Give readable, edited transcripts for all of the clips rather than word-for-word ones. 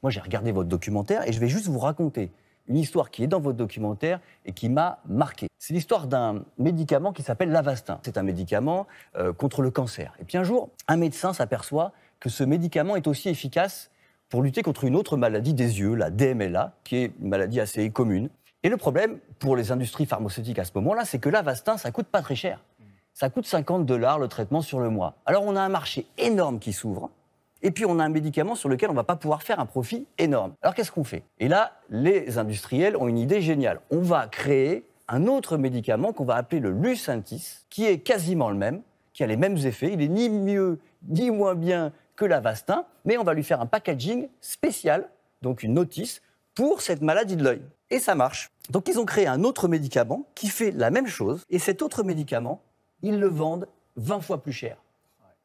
Moi, j'ai regardé votre documentaire et je vais juste vous raconter une histoire qui est dans votre documentaire et qui m'a marqué. C'est l'histoire d'un médicament qui s'appelle l'Avastin. C'est un médicament contre le cancer. Et puis un jour, un médecin s'aperçoit que ce médicament est aussi efficace pour lutter contre une autre maladie des yeux, la DMLA, qui est une maladie assez commune. Et le problème pour les industries pharmaceutiques à ce moment-là, c'est que l'Avastin, ça coûte pas très cher. Ça coûte $50 le traitement sur le mois. Alors on a un marché énorme qui s'ouvre. Et puis, on a un médicament sur lequel on ne va pas pouvoir faire un profit énorme. Alors, qu'est-ce qu'on fait? Et là, les industriels ont une idée géniale. On va créer un autre médicament qu'on va appeler le Lucentis, qui est quasiment le même, qui a les mêmes effets. Il n'est ni mieux ni moins bien que l'Avastin, mais on va lui faire un packaging spécial, donc une notice, pour cette maladie de l'œil. Et ça marche. Donc, ils ont créé un autre médicament qui fait la même chose. Et cet autre médicament, ils le vendent 20 fois plus cher.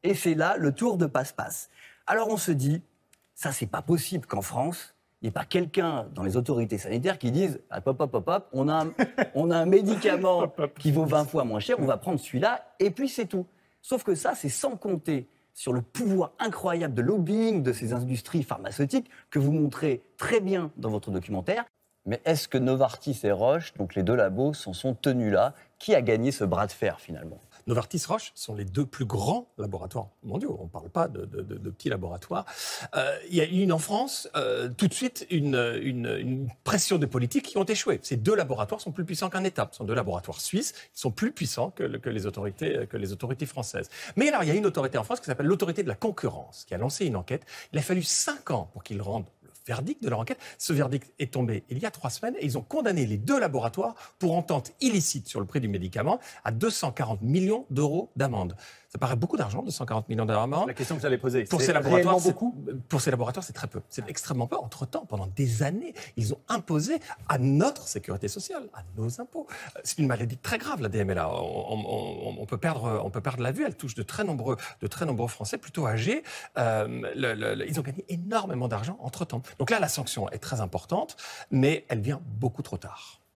Et c'est là le tour de passe-passe. Alors on se dit, ça c'est pas possible qu'en France, il n'y ait pas quelqu'un dans les autorités sanitaires qui dise ah, hop, on a un médicament qui vaut 20 fois moins cher, on va prendre celui-là et puis c'est tout. Sauf que ça, c'est sans compter sur le pouvoir incroyable de lobbying de ces industries pharmaceutiques que vous montrez très bien dans votre documentaire. Mais est-ce que Novartis et Roche, donc les deux labos, s'en sont tenus là? Qui a gagné ce bras de fer finalement? Novartis Roche sont les deux plus grands laboratoires mondiaux. On ne parle pas de petits laboratoires. Il y a eu en France, tout de suite, une pression des politiques qui ont échoué. Ces deux laboratoires sont plus puissants qu'un État. Ce sont deux laboratoires suisses. Ils sont plus puissants que les autorités françaises. Mais alors, il y a une autorité en France qui s'appelle l'autorité de la concurrence, qui a lancé une enquête. Il a fallu 5 ans pour qu'ils rendent le verdict de leur enquête. Ce verdict est tombé il y a 3 semaines et ils ont condamné les deux laboratoires pour entente illicite sur le prix du médicament à 240 millions d'euros d'amende. Ça paraît beaucoup d'argent, 240 millions d'euros d'amende. La question que vous allez poser, pour ces laboratoires, pour ces laboratoires, c'est très peu. C'est extrêmement peu. Entre-temps, pendant des années, ils ont imposé à notre sécurité sociale, à nos impôts. C'est une maladie très grave, la DMLA. On peut perdre la vue. Elle touche de très nombreux Français plutôt âgés. Ils ont gagné énormément d'argent entre-temps. Donc là, la sanction est très importante, mais elle vient beaucoup trop tard.